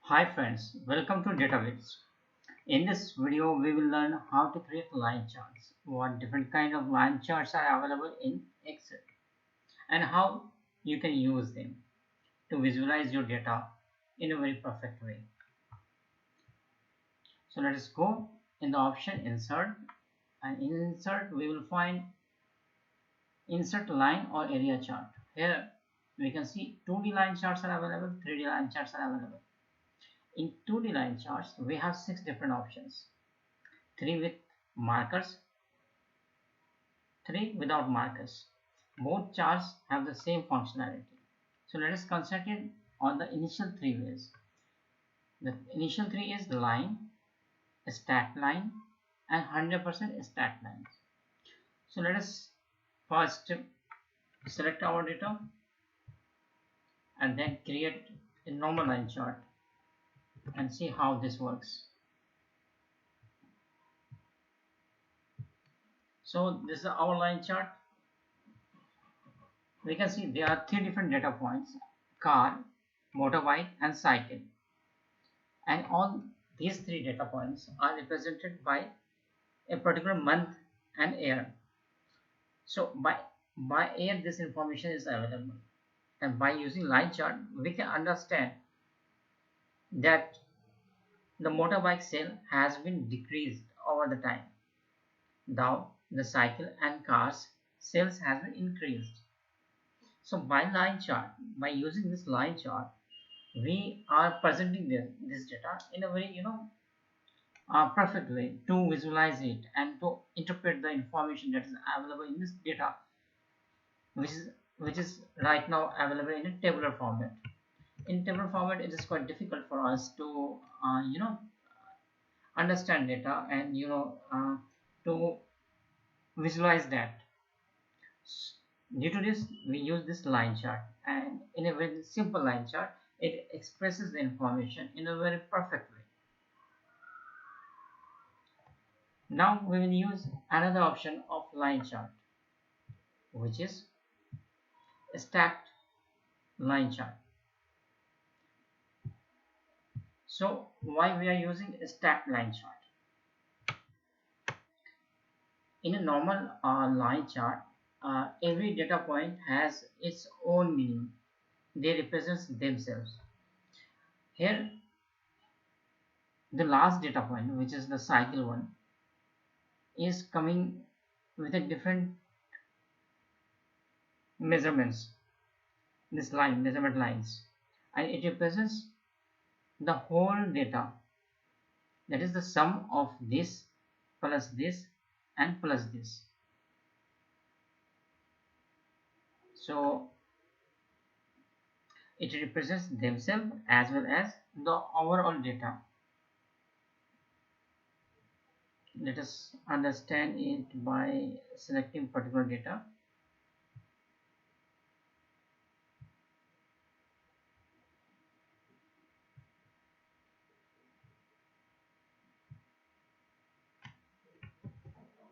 Hi friends, welcome to DataWitzz. In this video, we will learn how to create line charts, what different kind of line charts are available in Excel, and how you can use them to visualize your data in a very perfect way. So let us go in the option Insert, and in Insert we will find Insert Line or Area Chart. Here we can see 2D line charts are available, 3D line charts are available. In 2D line charts, we have 6 different options. 3 with markers, 3 without markers. Both charts have the same functionality. So let us concentrate on the initial 3 ways. The initial 3 is line, stacked line, and 100% stacked lines. So let us first select our data and then create a normal line chart and see how this works. So this is our line chart. We can see there are 3 different data points: car, motorbike, and cycle. And all these 3 data points are represented by a particular month and year. So by year this information is available, and by using line chart we can understand that the motorbike sale has been decreased over the time. Now the cycle and cars sales has been increased. So by line chart, by using this line chart, we are presenting this data in a very perfect way to visualize it and to interpret the information that is available in this data, which is right now available in a tabular format. In tabular format, it is quite difficult for us to understand data and to visualize that. Due to this, we use this line chart, and in a very simple line chart, it expresses the information in a very perfect way. Now we will use another option of line chart, which is stacked line chart. So why we are using a stacked line chart? In a normal line chart, every data point has its own meaning. They represent themselves. Here, the last data point, which is the cycle one, is coming with a different measurements. This line, measurement lines, and it represents the whole data. That is the sum of this plus this and plus this. So it represents themselves as well as the overall data. Let us understand it by selecting particular data.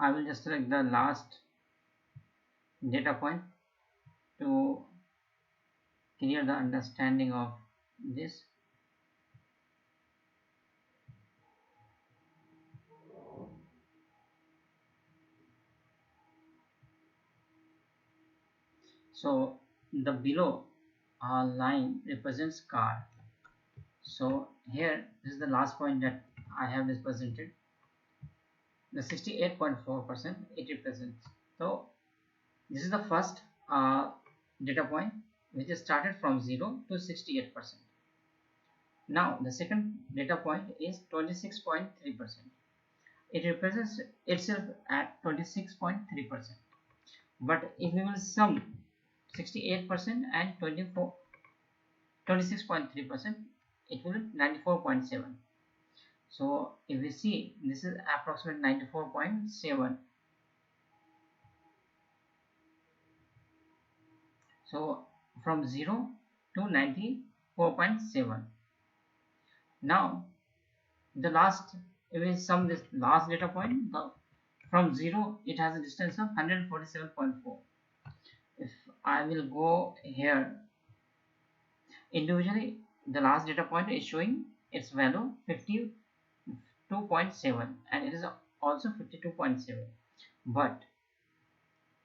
I will just select the last data point to clear the understanding of this. So the below line represents car. So here this is the last point that I have represented. The 68.4% it represents. So this is the first data point which is started from 0 to 68%. Now the second data point is 26.3%. It represents itself at 26.3%. But if we will sum 68% and 26.3%, it will be 94.7. So if we see, this is approximately 94.7. So from 0 to 94.7. Now the last, if we sum this last data point, from 0 it has a distance of 147.4. If I will go here, individually the last data point is showing its value 52.7 and it is also 52.7, but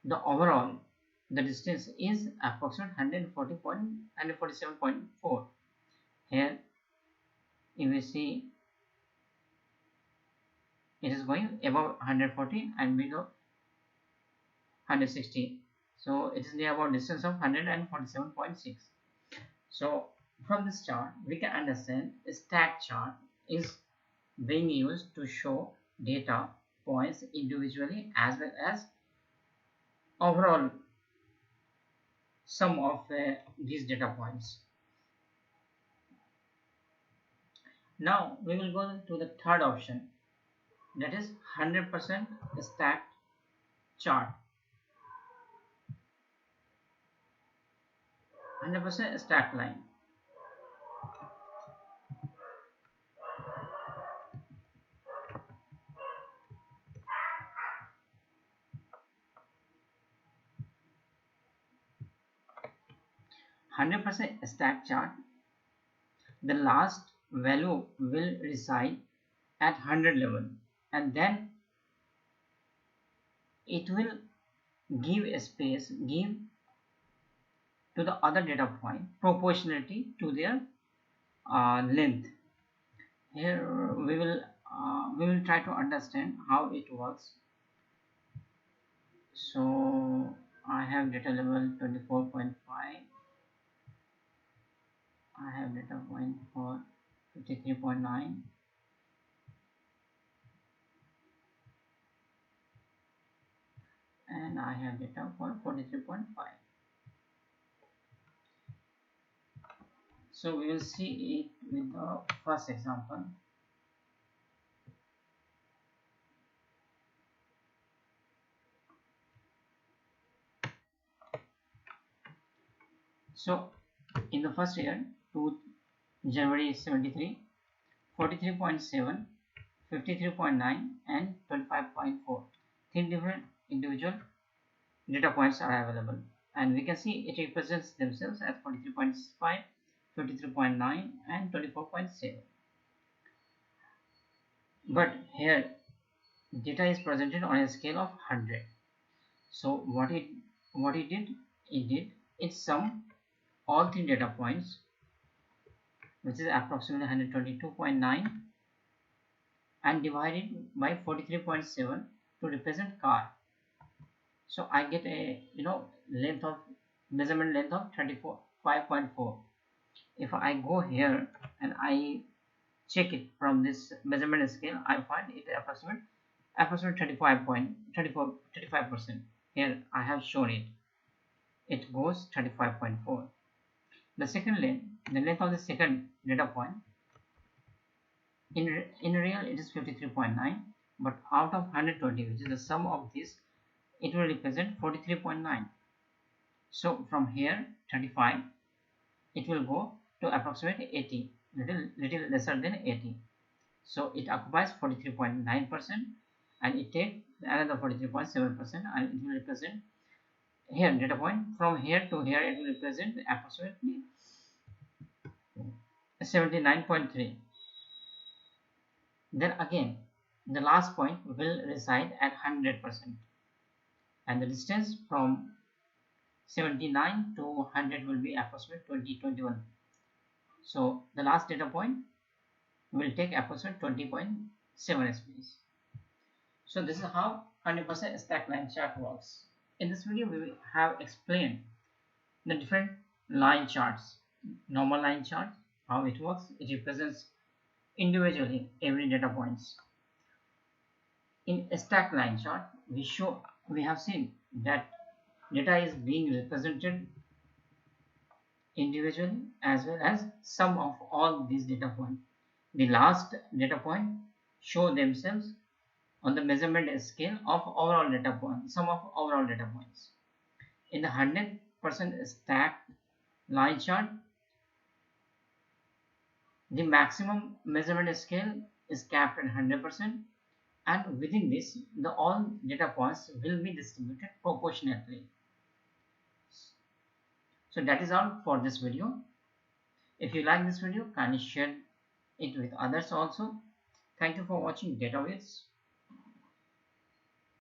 the overall the distance is approximately 147.4. Here if we see it is going above 140 and below 160, so it is near about distance of 147.6. So from this chart we can understand a stack chart is being used to show data points individually as well as overall sum of these data points. Now we will go to the third option, that is 100% stacked chart. 100% stacked line. Stacked chart, the last value will reside at 100 level and then it will give a space, give to the other data point proportionality to their length. Here we will try to understand how it works. So I have data level 24.5, I have data point for 53.9, and I have data for 43.5. So we will see it with the first example. So in the first year, to January 73, 43.7, 53.9 and 25.4. Three different individual data points are available, and we can see it represents themselves as 43.5, 53.9 and 24.7. But here data is presented on a scale of 100. So what it did, it summed all three data points, which is approximately 122.9, and divided by 43.7 to represent car. So I get a measurement length of 5.4. If I go here and I check it from this measurement scale, I find it approximately 35%. Here I have shown it. It goes 35.4. The length of the second data point, in real it is 53.9, but out of 120, which is the sum of this, it will represent 43.9. So from here 35, it will go to approximately 80, little lesser than 80. So it occupies 43.9%, and it takes another 43.7%, and it will represent here data point from here to here, it will represent approximately 79.3. Then again the last point will reside at 100%, and the distance from 79 to 100 will be approximately 21. So the last data point will take approximately 20.7 space. So this is how 100% stack line chart works. In this video we have explained the different line charts. Normal line chart, how it works, it represents individually every data points. In a stack line chart, we have seen that data is being represented individually as well as sum of all these data points. The last data point show themselves on the measurement scale of overall data points, sum of overall data points. In the 100% stacked line chart, the maximum measurement scale is capped at 100%, and within this all data points will be distributed proportionately. So that is all for this video. If you like this video, kindly share it with others also. Thank you for watching DataWitzz.